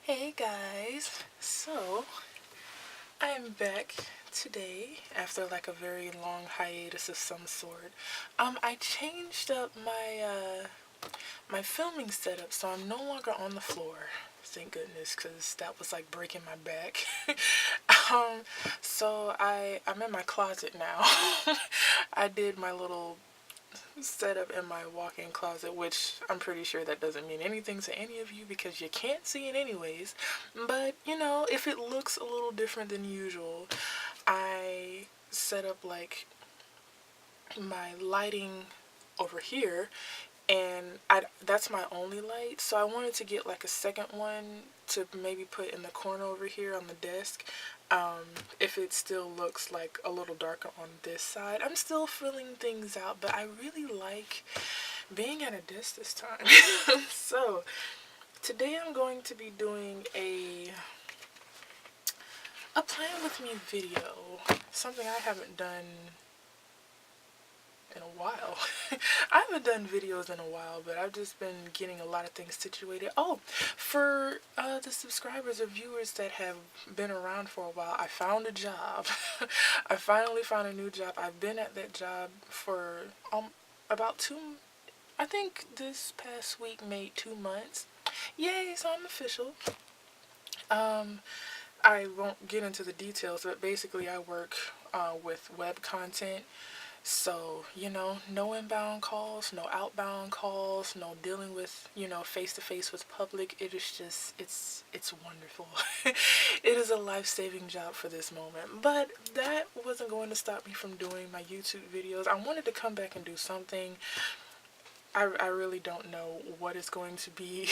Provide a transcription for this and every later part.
Hey guys, so I'm back today after like a very long hiatus of some sort. I changed up my filming setup, so I'm no longer on the floor. Thank goodness, because that was like breaking my back. um, so I'm in my closet now. I did my little set up in my walk-in closet, which I'm pretty sure that doesn't mean anything to any of you because you can't see it anyways. But, you know, if it looks a little different than usual, I set up like my lighting over here, and that's my only light, so I wanted to get like a second one to maybe put in the corner over here on the desk. If it still looks like a little darker on this side, I'm still filling things out, but I really like being at a desk this time. So today I'm going to be doing a plan with me video, something I haven't done in a while. I haven't done videos in a while, but I've just been getting a lot of things situated. Oh, for the subscribers or viewers that have been around for a while, I found a job. I finally found a new job. I've been at that job for about I think this past week made 2 months. Yay, so I'm official. I won't get into the details, but basically I work with web content. So, you know, no inbound calls, no outbound calls, no dealing with, you know, face to face with public. It is just, it's wonderful. It is a life-saving job for this moment. But that wasn't going to stop me from doing my YouTube videos. I wanted to come back and do something. I really don't know what is going to be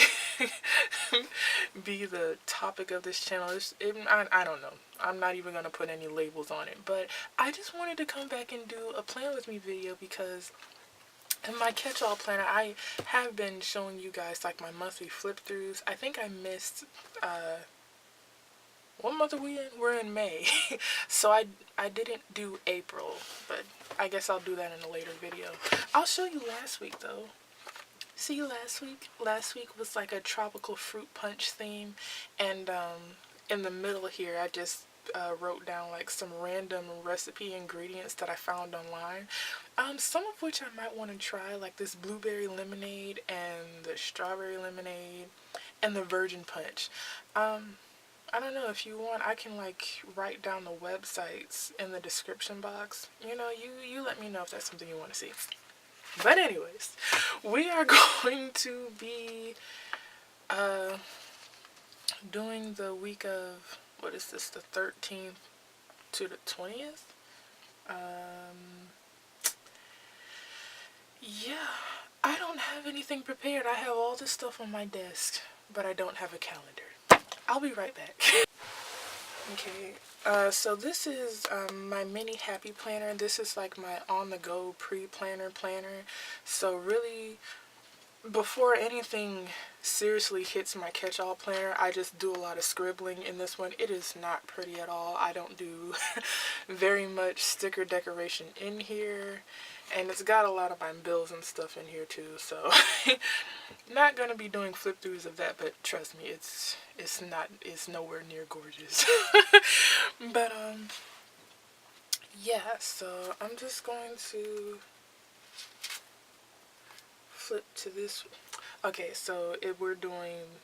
be the topic of this channel. I don't know. I'm not even going to put any labels on it. But I just wanted to come back and do a plan with me video because in my catch-all planner, I have been showing you guys like my monthly flip-throughs. I think I missed, what month are we in? We're in May. So I didn't do April, but I guess I'll do that in a later video. I'll show you last week though. See, last week? Last week was like a tropical fruit punch theme, and in the middle here I just wrote down like some random recipe ingredients that I found online. Some of which I might want to try, like this blueberry lemonade and the strawberry lemonade and the virgin punch. I don't know, if you want, I can like write down the websites in the description box. You know, you let me know if that's something you want to see. But anyways, we are going to be doing the week of, what is this, the 13th to the 20th? Yeah, I don't have anything prepared. I have all this stuff on my desk, but I don't have a calendar. I'll be right back. Okay, so this is my mini happy planner. This is like my on-the-go pre-planner planner. So really, before anything seriously hits my catch-all planner, I just do a lot of scribbling in this one. It is not pretty at all. I don't do very much sticker decoration in here. And it's got a lot of my bills and stuff in here too, so not gonna be doing flip throughs of that, but trust me, it's nowhere near gorgeous. But yeah, so I'm just going to flip to this. Okay, so we're doing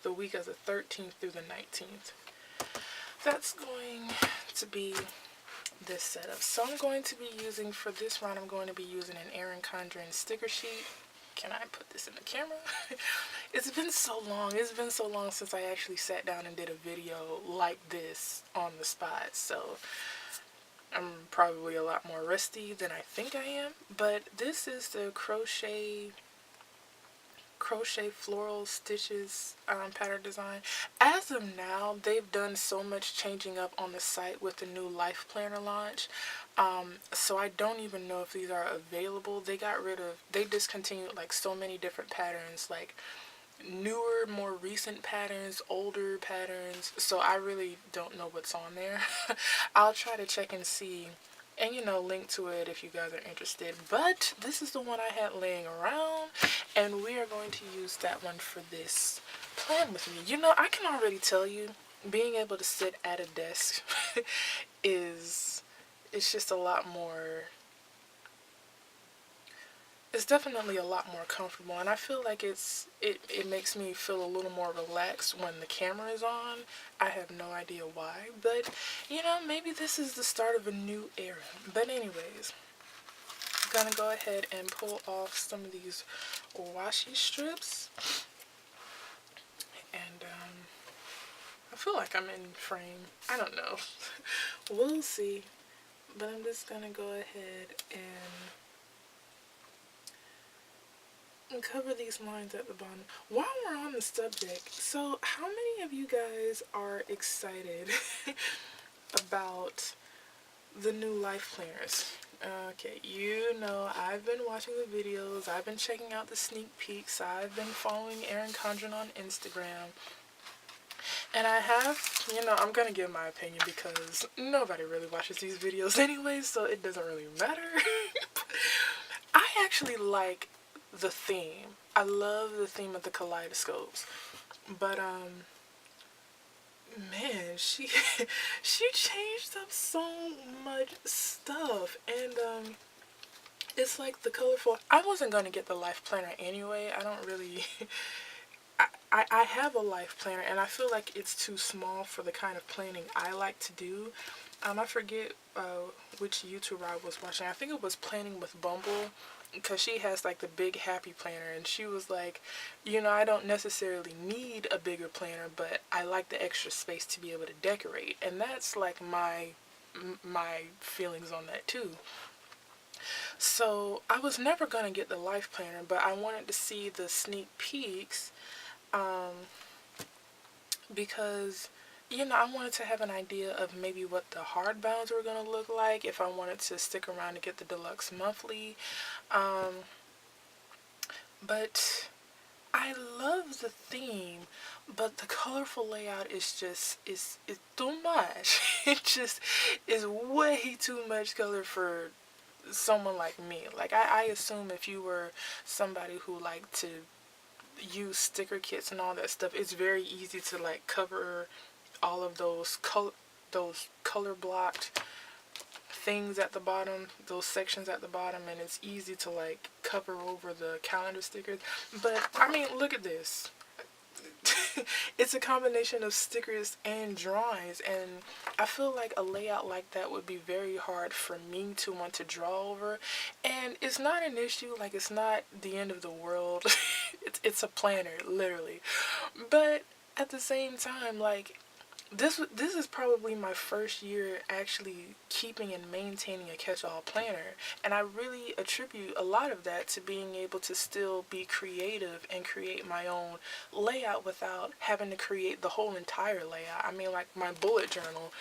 the week of the 13th through the 19th. That's going to be this setup. So I'm going to be using, for this round, I'm going to be using an Erin Condren sticker sheet. Can I put this in the camera? It's been so long. It's been so long since I actually sat down and did a video like this on the spot. So I'm probably a lot more rusty than I think I am. But this is the crochet floral stitches pattern design. As of now, they've done so much changing up on the site with the new life planner launch, so I don't even know if these are available. They discontinued like so many different patterns, like newer, more recent patterns, older patterns, so I really don't know what's on there. I'll try to check and see and you know, link to it if you guys are interested. But this is the one I had laying around, and we are going to use that one for this plan with me. You know, I can already tell you, being able to sit at a desk is, it's just a lot more, it's definitely a lot more comfortable, and I feel like it makes me feel a little more relaxed when the camera is on. I have no idea why, but you know, maybe this is the start of a new era. But anyways, I'm gonna go ahead and pull off some of these washi strips, and I feel like I'm in frame. I don't know. We'll see. But I'm just gonna go ahead and cover these lines at the bottom. While we're on the subject, so how many of you guys are excited about the new life planners? Okay, you know, I've been watching the videos, I've been checking out the sneak peeks, I've been following Erin Condren on Instagram, and I have, you know, I'm gonna give my opinion because nobody really watches these videos anyway, so it doesn't really matter. I actually like the theme. I love the theme of the kaleidoscopes. But man, she she changed up so much stuff, and it's like the colorful. I wasn't gonna get the life planner anyway. I don't really. I have a life planner, and I feel like it's too small for the kind of planning I like to do. I forget which YouTuber I was watching. I think it was Planning with Bumble, because she has like the big happy planner, and she was like, you know, I don't necessarily need a bigger planner, but I like the extra space to be able to decorate. And that's like my feelings on that too. So I was never gonna get the life planner, but I wanted to see the sneak peeks, because you know, I wanted to have an idea of maybe what the hardbounds were going to look like if I wanted to stick around to get the deluxe monthly. But I love the theme, but the colorful layout is just, it's too much. It just is way too much color for someone like me. Like, I assume if you were somebody who liked to use sticker kits and all that stuff, it's very easy to like cover all of those color blocked things at the bottom, those sections at the bottom, and it's easy to like cover over the calendar stickers. But I mean, look at this. It's a combination of stickers and drawings, and I feel like a layout like that would be very hard for me to want to draw over. And it's not an issue, like it's not the end of the world. It's a planner, literally. But at the same time, like, this is probably my first year actually keeping and maintaining a catch-all planner, and I really attribute a lot of that to being able to still be creative and create my own layout without having to create the whole entire layout. I mean, like my bullet journal,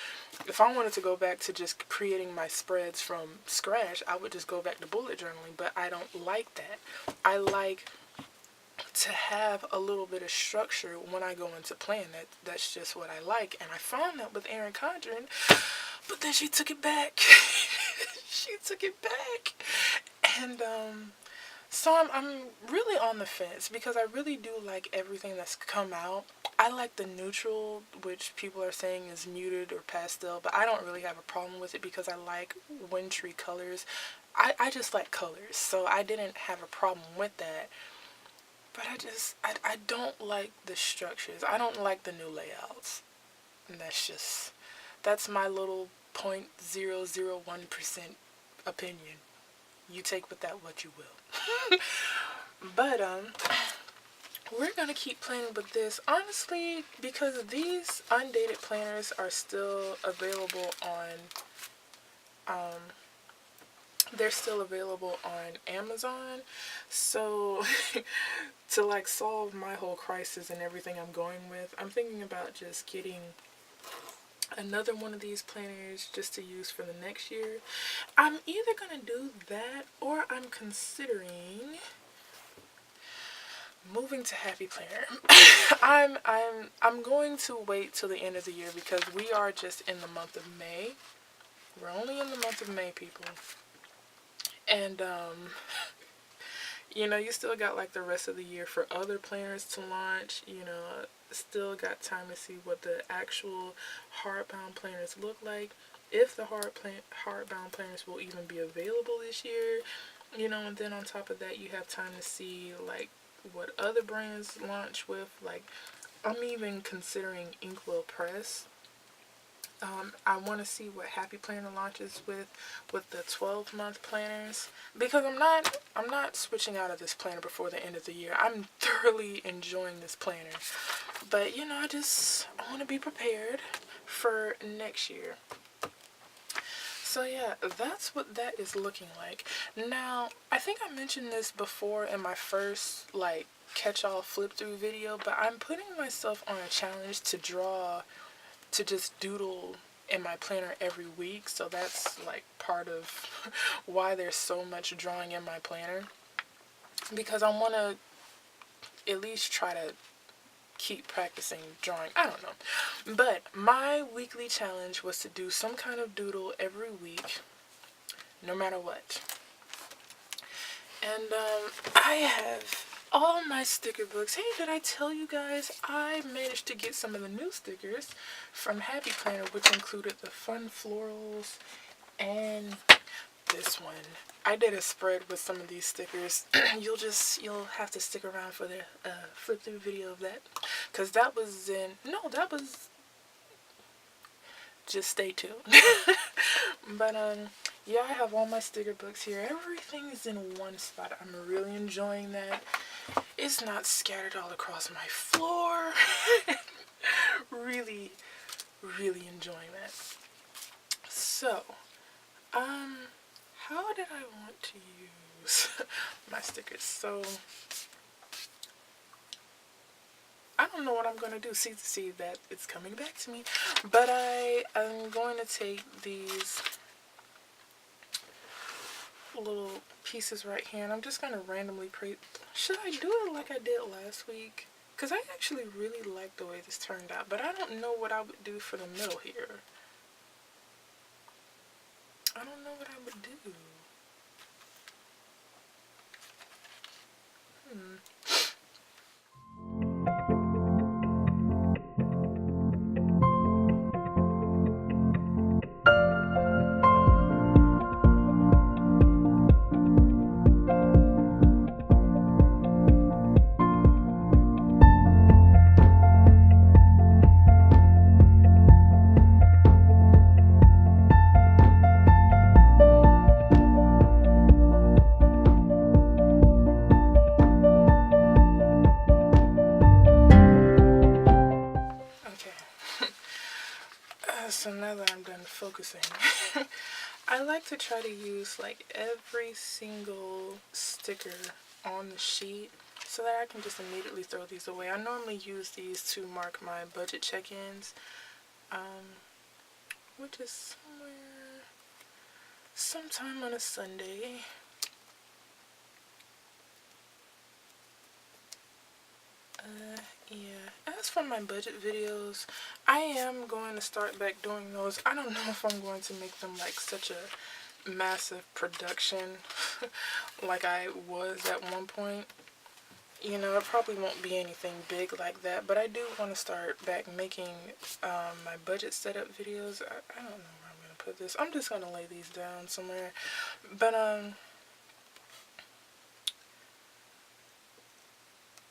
if I wanted to go back to just creating my spreads from scratch, I would just go back to bullet journaling, but I don't like that. I like to have a little bit of structure when I go into plan. That's just what I like, and I found that with Erin Condren, but then she took it back. She took it back, and so I'm really on the fence because I really do like everything that's come out. I like the neutral, which people are saying is muted or pastel, but I don't really have a problem with it because I like wintry colors. I just like colors, so I didn't have a problem with that. But I don't like the structures. I don't like the new layouts. And that's my little 0.001% opinion. You take with that what you will. But, we're going to keep playing with this. Honestly, because these undated planners are still available on, they're still available on Amazon. So to like solve my whole crisis and everything I'm going with, I'm thinking about just getting another one of these planners just to use for the next year. I'm either gonna do that or I'm considering moving to Happy Planner. I'm going to wait till the end of the year because we are just in the month of May. We're only in the month of May, people. And, you know, you still got like the rest of the year for other planners to launch. You know, still got time to see what the actual hardbound planners look like. If the hardbound planners will even be available this year. You know, and then on top of that, you have time to see like what other brands launch with. Like, I'm even considering Inkwell Press. I want to see what Happy Planner launches with the 12-month planners, because I'm not switching out of this planner before the end of the year. I'm thoroughly enjoying this planner, but you know, I want to be prepared for next year. So yeah, that's what that is looking like. Now, I think I mentioned this before in my first like catch-all flip-through video, but I'm putting myself on a challenge to just doodle in my planner every week. So that's like part of why there's so much drawing in my planner, because I want to at least try to keep practicing drawing. I don't know. But my weekly challenge was to do some kind of doodle every week, no matter what. And I have all my sticker books. Hey, did I tell you guys I managed to get some of the new stickers from Happy Planner, which included the fun florals and this one. I did a spread with some of these stickers. You'll have to stick around for the flip through video of that, because that was just stay tuned. But yeah, I have all my sticker books here. Everything is in one spot. I'm really enjoying that. It's not scattered all across my floor. Really, really enjoying that. So, how did I want to use my stickers? So, I don't know what I'm going to do. See that it's coming back to me. But I am going to take these little pieces right here, and I'm just going to randomly should I do it like I did last week? Because I actually really like the way this turned out, but I don't know what I would do for the middle here. I don't know what I would do. So now that I'm done focusing, I like to try to use like every single sticker on the sheet so that I can just immediately throw these away. I normally use these to mark my budget check-ins, which is sometime on a Sunday. Yeah, as for my budget videos, I am going to start back doing those. I don't know if I'm going to make them like such a massive production like I was at one point. You know, it probably won't be anything big like that, but I do want to start back making my budget setup videos. I don't know where I'm going to put this. I'm just going to lay these down somewhere. But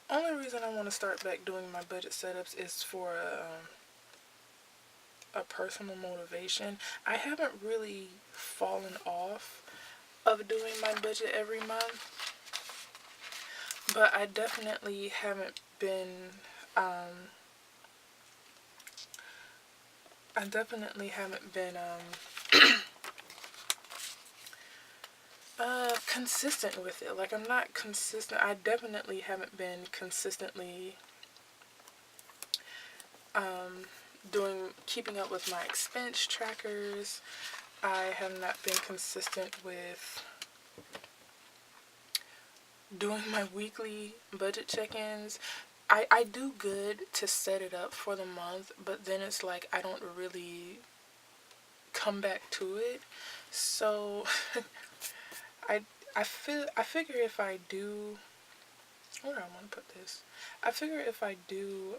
only reason I want to start back doing my budget setups is for a personal motivation. I haven't really fallen off of doing my budget every month, but I definitely haven't been consistent with it. Like, I'm not consistent. I definitely haven't been consistently keeping up with my expense trackers. I have not been consistent with doing my weekly budget check-ins. I do good to set it up for the month, but then it's like I don't really come back to it. So I figure if I do, where do I want to put this? I figure if I do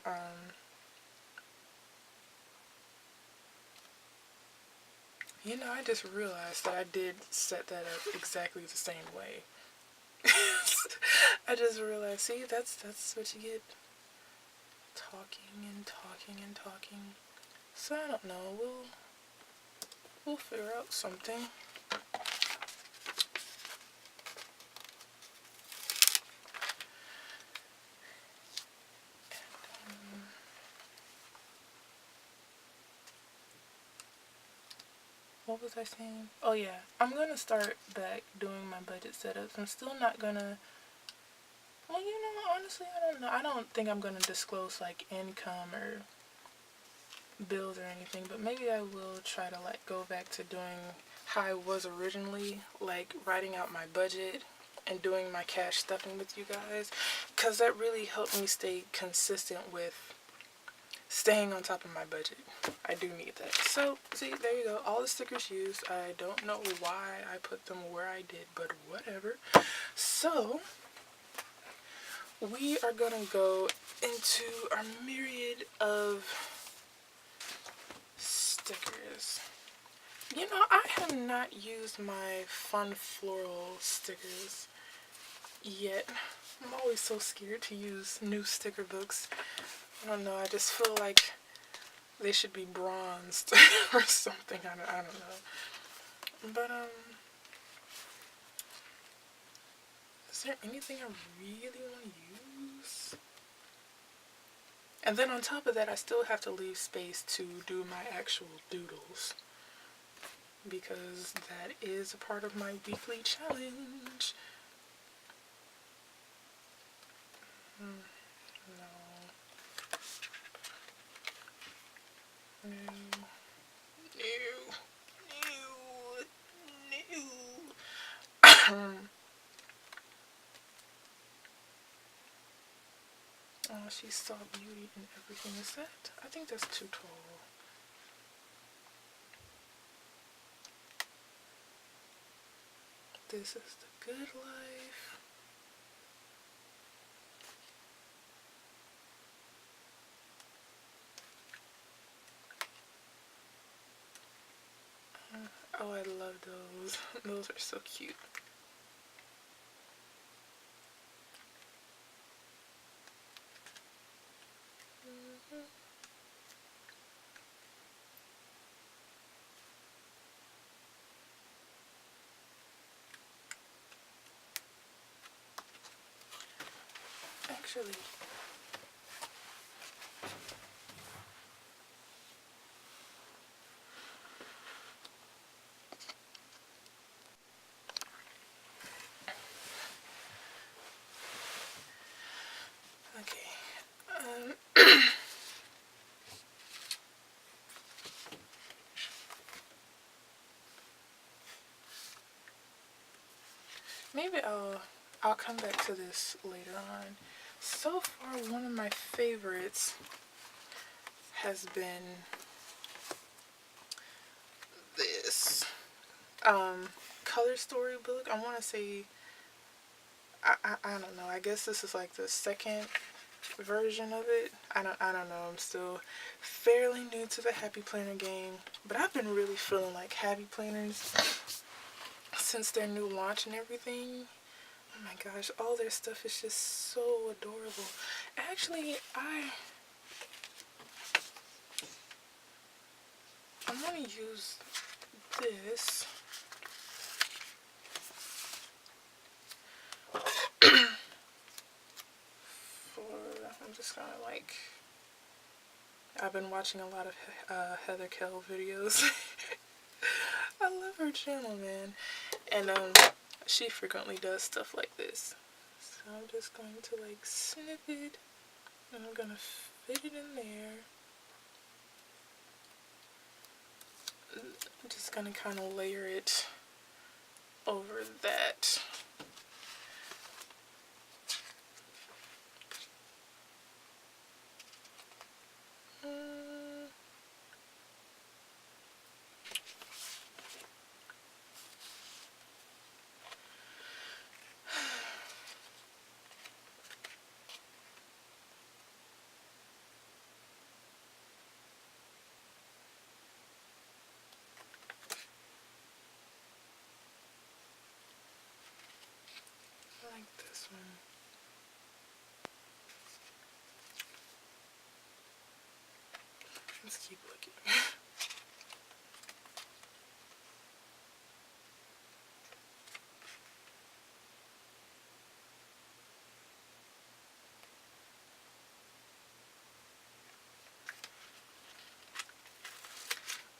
you know, I just realized that I did set that up exactly the same way. I just realized, see, that's what you get, talking and talking and talking. So I don't know, we'll figure out something. What was I saying? Oh yeah, I'm gonna start back doing my budget setups. I'm still not gonna, well, you know, honestly, I don't know. I don't think I'm gonna disclose like income or bills or anything, but maybe I will try to like go back to doing how I was originally, like writing out my budget and doing my cash stuffing with you guys, because that really helped me stay consistent with staying on top of my budget. I do need that. So, see, there you go. All the stickers used. I don't know why I put them where I did, but whatever. So, we are gonna go into our myriad of stickers. You know, I have not used my fun floral stickers yet. I'm always so scared to use new sticker books. I don't know, I just feel like they should be bronzed or something. I don't know. But, is there anything I really want to use? And then on top of that, I still have to leave space to do my actual doodles, because that is a part of my weekly challenge. No. Oh, she saw beauty in everything. Is that? I think that's too tall. This is the good life. Oh, I love those. Those are so cute. Actually, okay. Maybe I'll come back to this later on. So far, one of my favorites has been this color storybook. I want to say, I don't know. I guess this is like the second version of it. I don't know. I'm still fairly new to the Happy Planner game, but I've been really feeling like Happy Planners since their new launch and everything. Oh my gosh, all their stuff is just so adorable. Actually, I want to use this I'm just gonna like, I've been watching a lot of Heather Kell videos. I love her channel, man. And she frequently does stuff like this. So I'm just going to like snip it, and I'm gonna fit it in there. I'm just gonna kind of layer it over that. this one. Let's keep looking.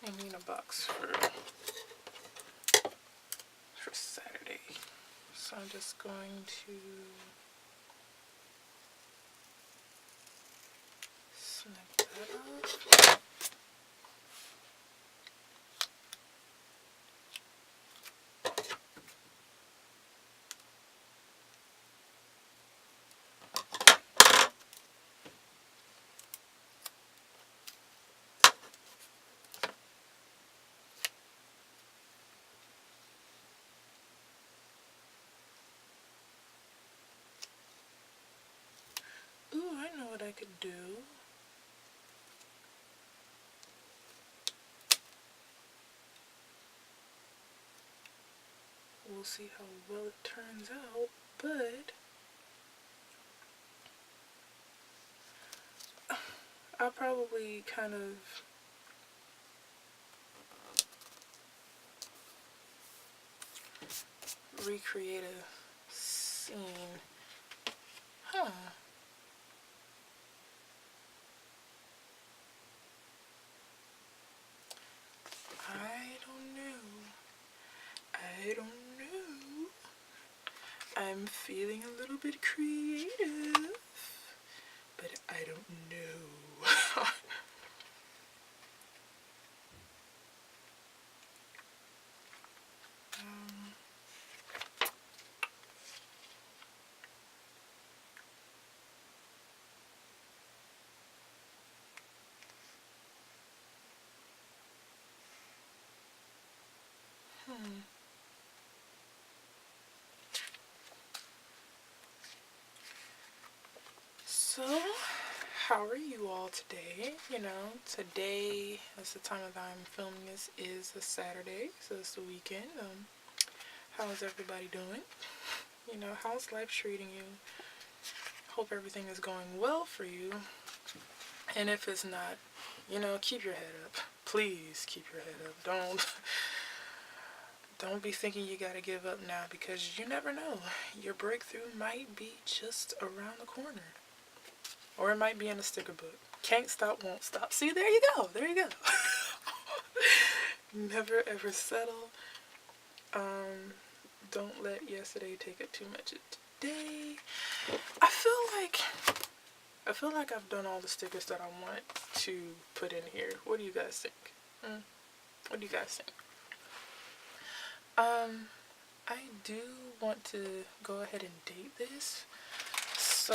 I need a box for Saturday. So I'm just going to snip that off. Ooh, I know what I could do. We'll see how well it turns out, but I'll probably kind of recreate a scene. Huh. I don't know. I don't know. I'm feeling a little bit creative, but I don't know. So, how are you all today? You know, today, as the time that I'm filming this, is a Saturday, so it's the weekend. How's everybody doing? You know, how's life treating you? Hope everything is going well for you. And if it's not, you know, keep your head up. Please keep your head up. Don't be thinking you gotta give up now, because you never know. Your breakthrough might be just around the corner. Or it might be in a sticker book. Can't stop, won't stop. See, there you go. There you go. Never ever settle. Don't let yesterday take up too much of today. I feel like I've done all the stickers that I want to put in here. What do you guys think? What do you guys think? I do want to go ahead and date this. So,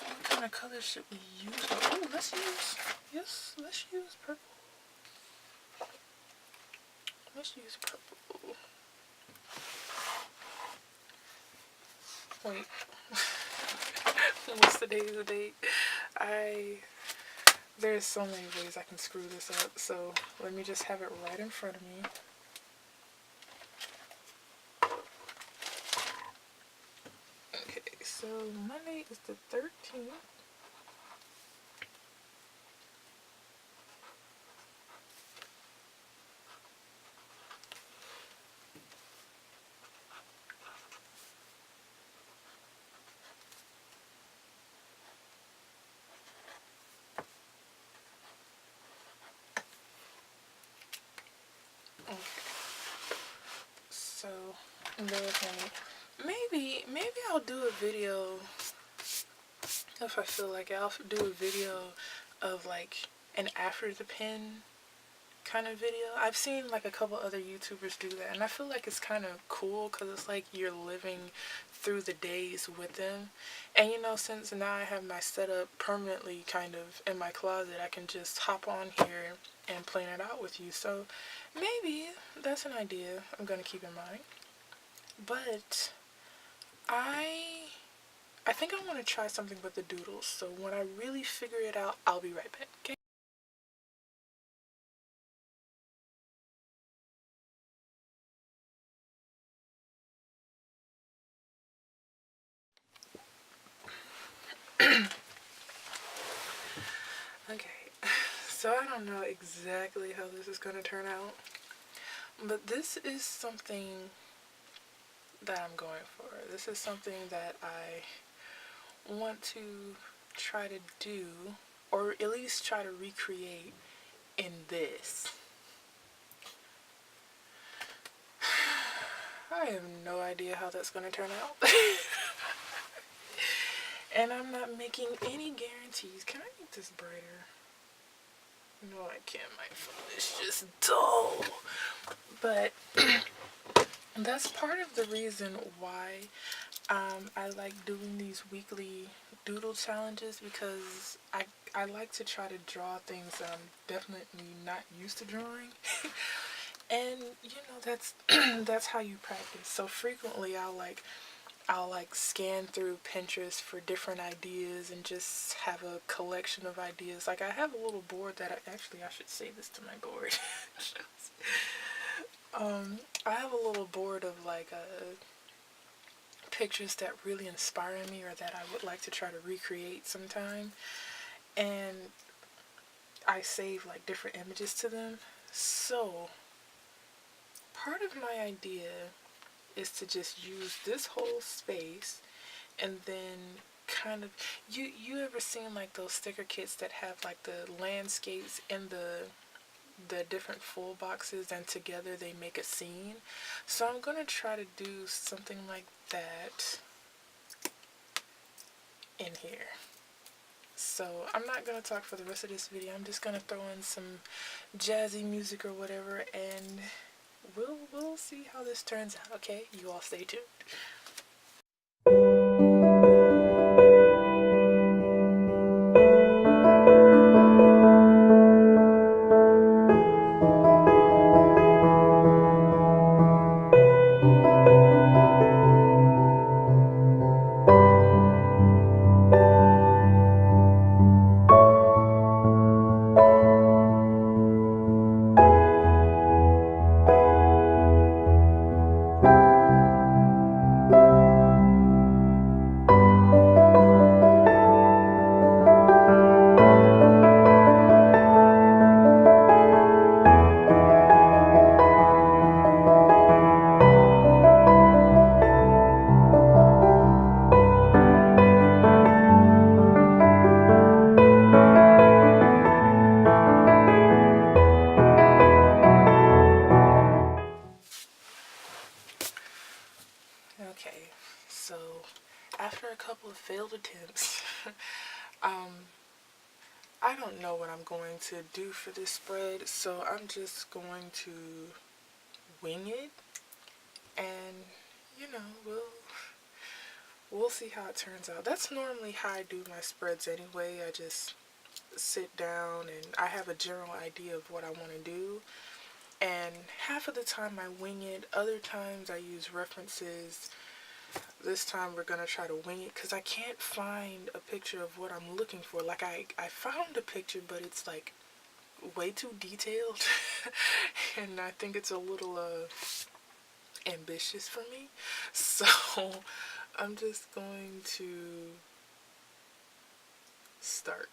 what kind of color should we use? Oh, let's use purple. Let's use purple. Wait. What's today's date? There's so many ways I can screw this up, so let me just have it right in front of me. Okay, so Monday is the 13th. Okay. So, maybe I'll do a video, if I feel like it. I'll do a video of like an after the pen kind of video. I've seen like a couple other YouTubers do that, and I feel like it's kind of cool because it's like you're living through the days with them. And you know, since now I have my setup permanently kind of in my closet, I can just hop on here and plan it out with you. So maybe that's an idea I'm gonna keep in mind. But I think I want to try something with the doodles. So when I really figure it out, I'll be right back. Okay? Okay, so I don't know exactly how this is going to turn out, but this is something that I'm going for. This is something that I want to try to do, or at least try to recreate in this. I have no idea how that's going to turn out. And I'm not making any guarantees. Can I make this brighter? No, I can't. My phone is just dull. But that's part of the reason why I like doing these weekly doodle challenges, because I like to try to draw things that I'm definitely not used to drawing. And that's that's how you practice. So frequently I'll scan through Pinterest for different ideas and just have a collection of ideas. Like, I have a little board that I should say this to my board. I have a little board of pictures that really inspire me or that I would like to try to recreate sometime, and I save like different images to them. So part of my idea is to just use this whole space, and then kind of, you ever seen like those sticker kits that have like the landscapes and the different full boxes, and together they make a scene? So I'm gonna try to do something like that in here. So I'm not gonna talk for the rest of this video. I'm just gonna throw in some jazzy music or whatever, and we'll see how this turns out. Okay, you all stay tuned. Okay, so after a couple of failed attempts, I don't know what I'm going to do for this spread, so I'm just going to wing it, and we'll see how it turns out. That's normally how I do my spreads anyway. I just sit down and I have a general idea of what I want to do, and half of the time I wing it, other times I use references. This time we're gonna try to wing it because I can't find a picture of what I'm looking for. Like, I found a picture, but it's like way too detailed and I think it's a little ambitious for me. So I'm just going to start.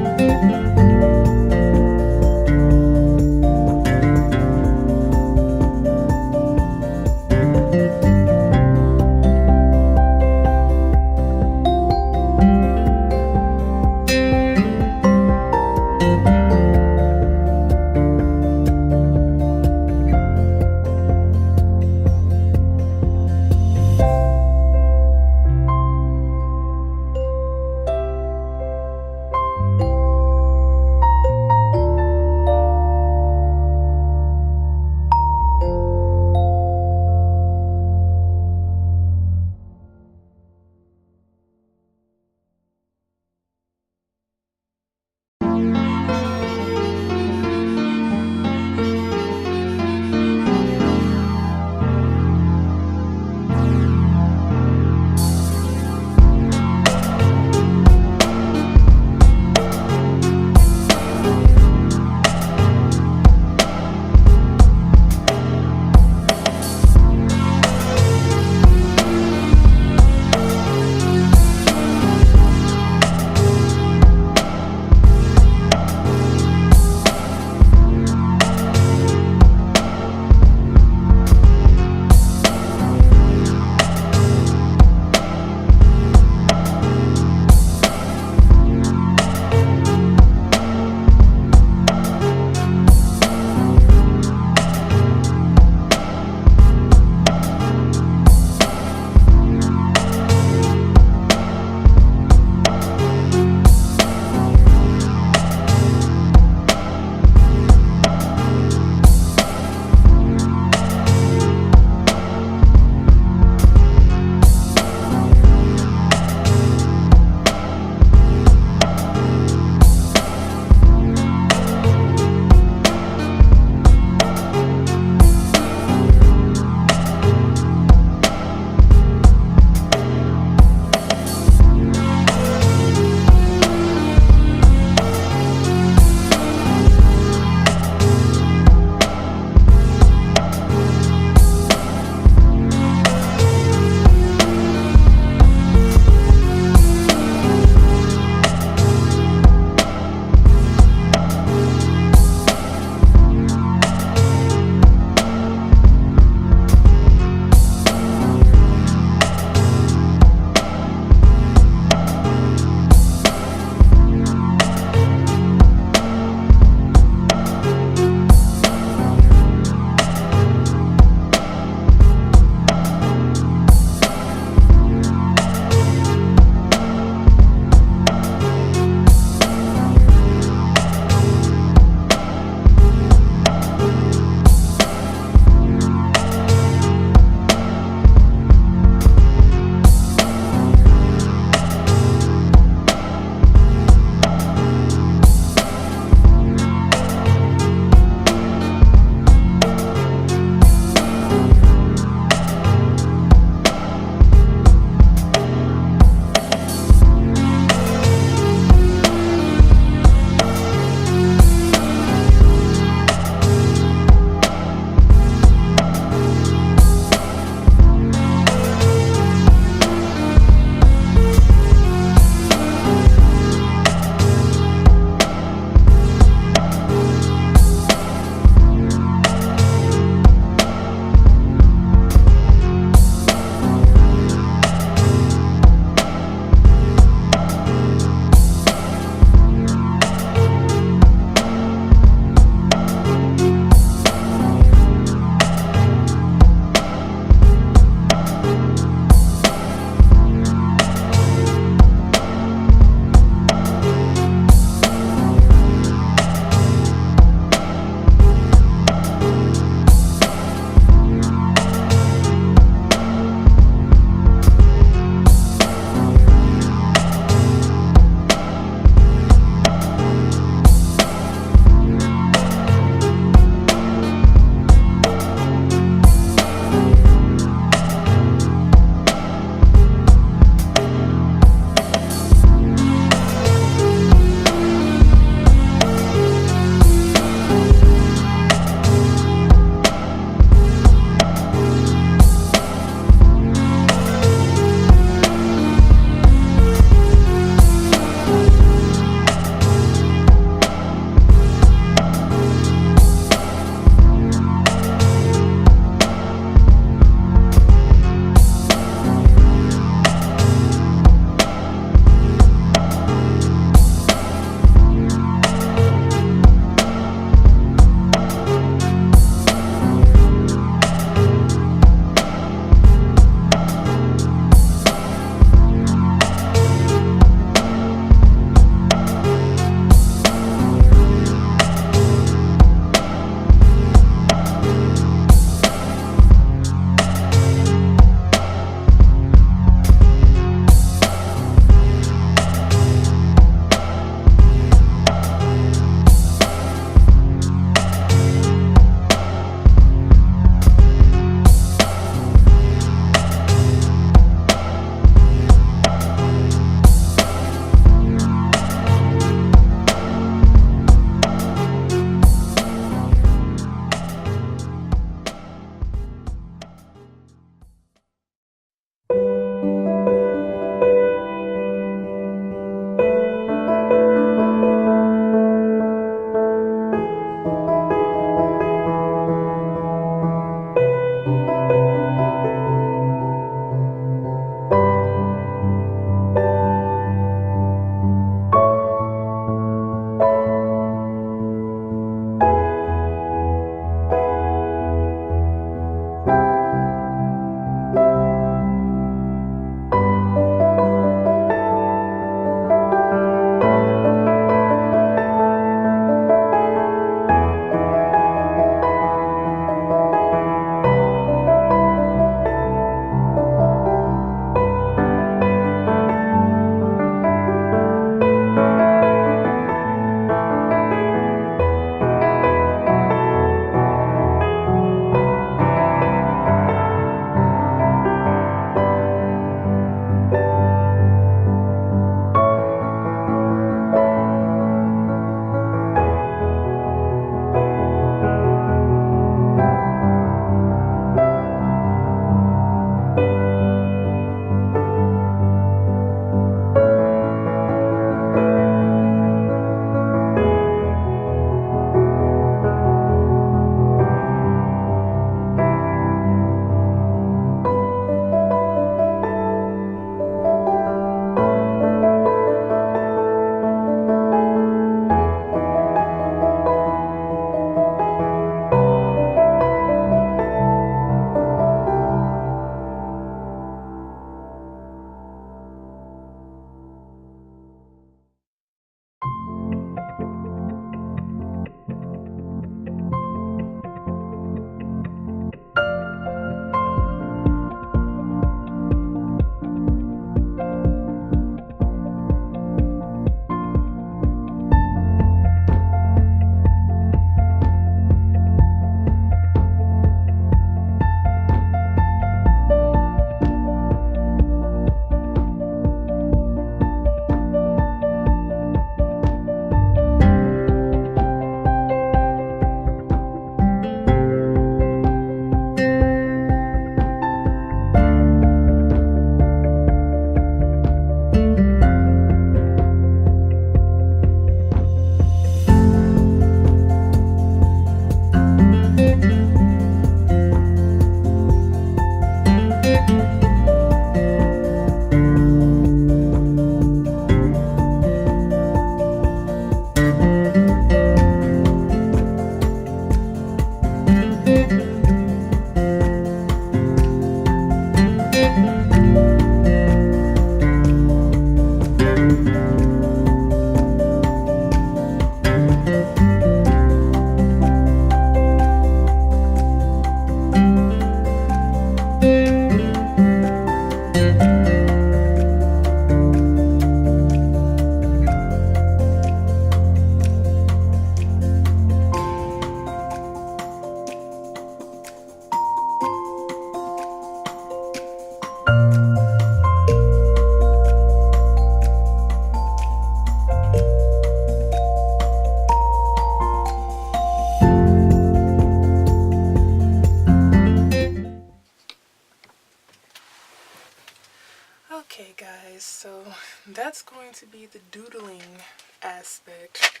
to be the doodling aspect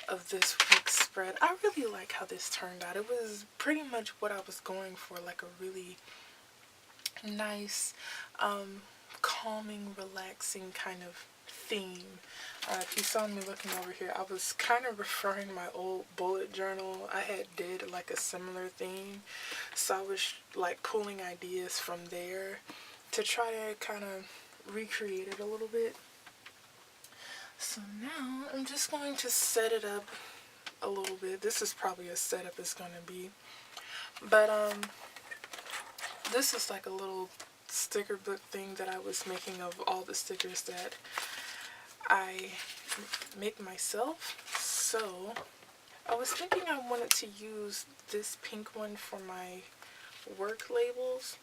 of this week's spread. I really like how this turned out. It was pretty much what I was going for, like a really nice, calming, relaxing kind of theme. If you saw me looking over here, I was kind of referring my old bullet journal. I had did like a similar theme, so I was like pulling ideas from there to try to kind of recreate it a little bit. So now I'm just going to set it up a little bit. This is probably a setup it's going to be, but this is like a little sticker book thing that I was making of all the stickers that I make myself. So I was thinking I wanted to use this pink one for my work labels.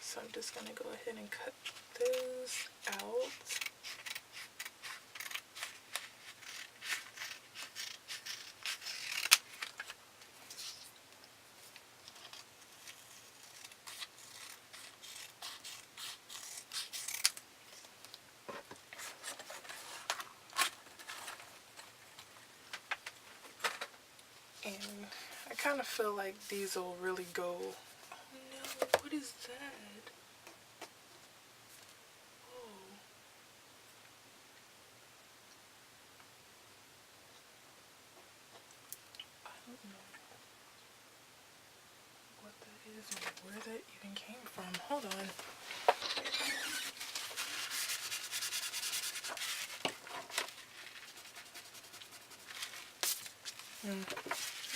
So I'm just going to go ahead and cut those out. And I kind of feel like these will really go. Oh no, what is that? Oh. I don't know what that is or where that even came from. Hold on.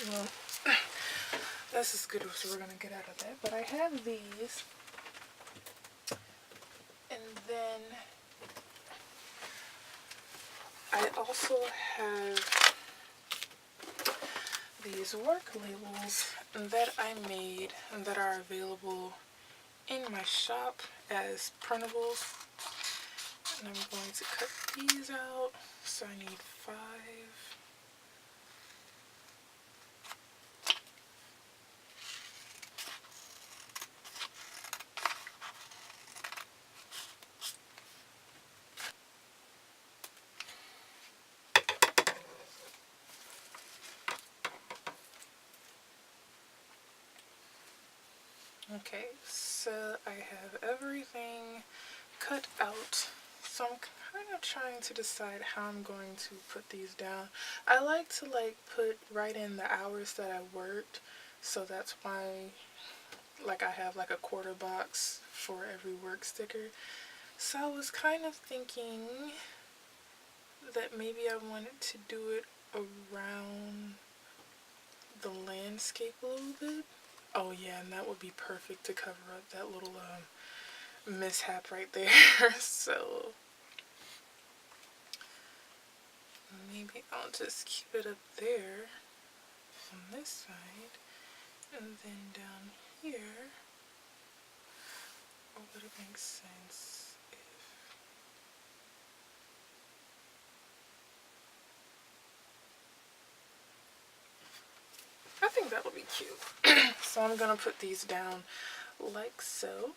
Well, that's as good as we're going to get out of that. But I have these. And then I also have these work labels that I made and that are available in my shop as printables. And I'm going to cut these out. So I need 5. Okay, so I have everything cut out. So I'm kind of trying to decide how I'm going to put these down. I like to put right in the hours that I worked. So that's why I have like a quarter box for every work sticker. So I was kind of thinking that maybe I wanted to do it around the landscape a little bit. Oh yeah, and that would be perfect to cover up that little mishap right there. So maybe I'll just keep it up there on this side, and then down here, or would it make sense if I think that would be cute. So I'm gonna put these down like so.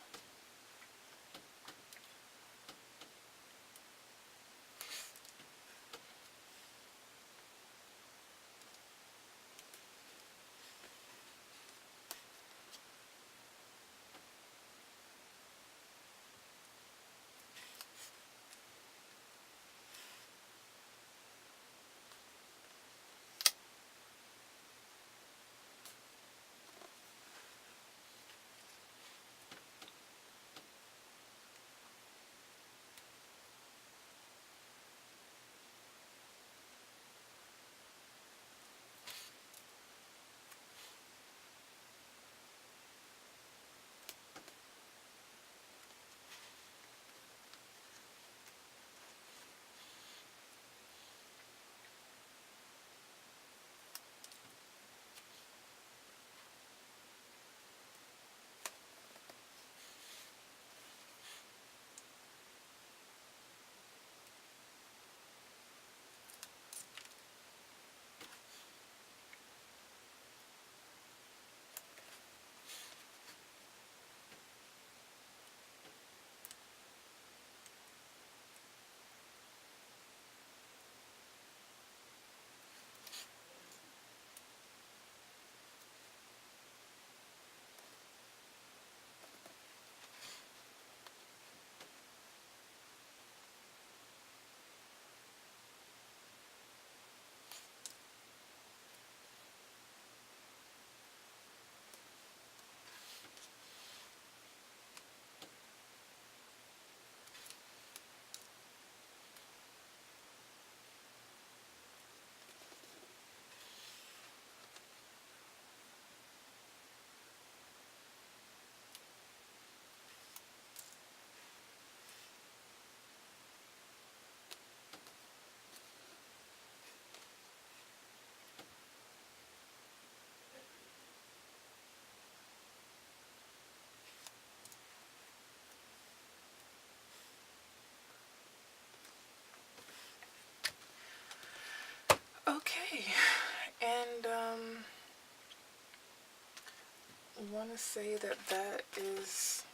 want to say that that is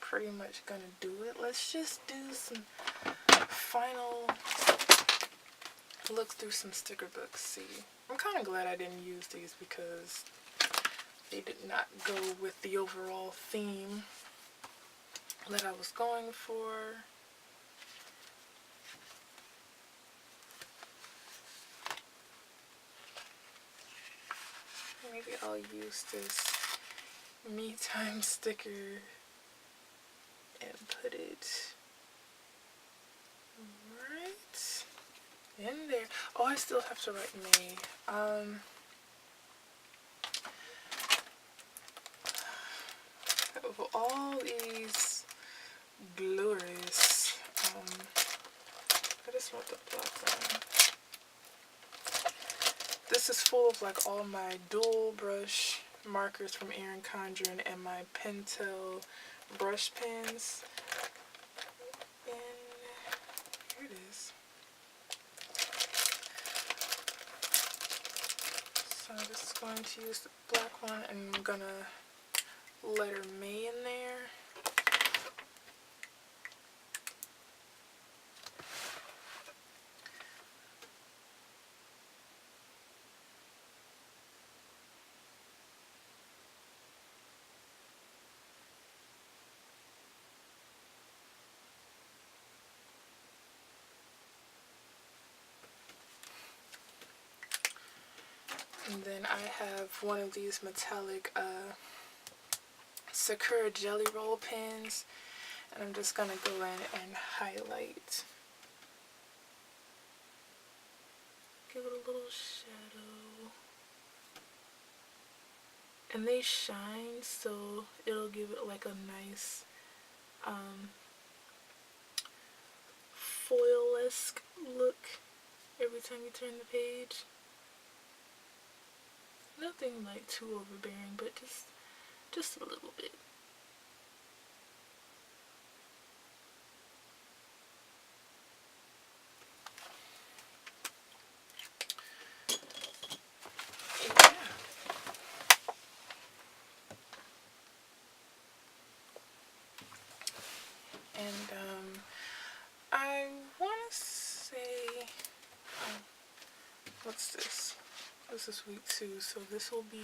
pretty much gonna do it. Let's just do some final look through some sticker books. See, I'm kind of glad I didn't use these because they did not go with the overall theme that I was going for. Maybe I'll use this me time sticker and put it right in there. Oh, I still have to write May. Of all these blurs, I just want the black one. This is full of like all my dual brush markers from Erin Condren and my Pentel brush pens. And here it is. So I'm just going to use the black one and I'm gonna letter May in there. And then I have one of these metallic Sakura Jelly Roll pens, and I'm just gonna go in and highlight. Give it a little shadow. And they shine, so it'll give it like a nice foil-esque look every time you turn the page. Nothing like too overbearing, but just a little bit. Yeah. And I want to say, what's this? This is week 2, so this will be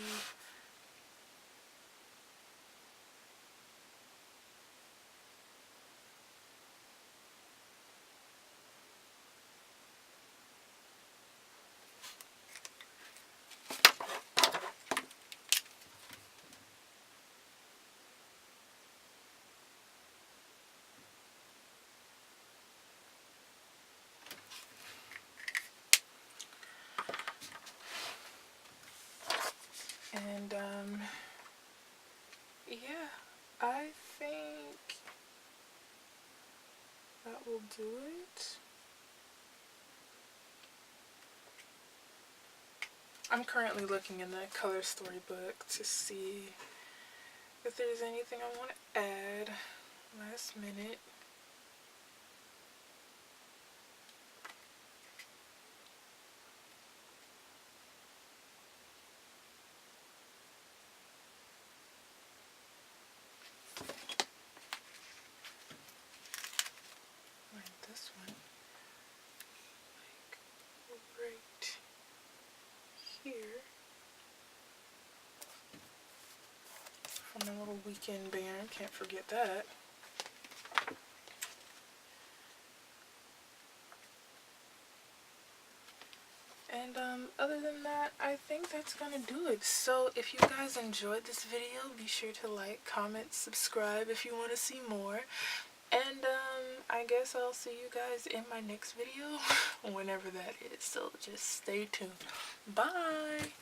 and yeah, I think that will do it. I'm currently looking in the color storybook to see if there's anything I want to add last minute. Like this one. Like right here. From the little weekend band, can't forget that. And other than that, I think that's gonna do it. So if you guys enjoyed this video, be sure to like, comment, subscribe if you want to see more. And I guess I'll see you guys in my next video, whenever that is. So just stay tuned. Bye!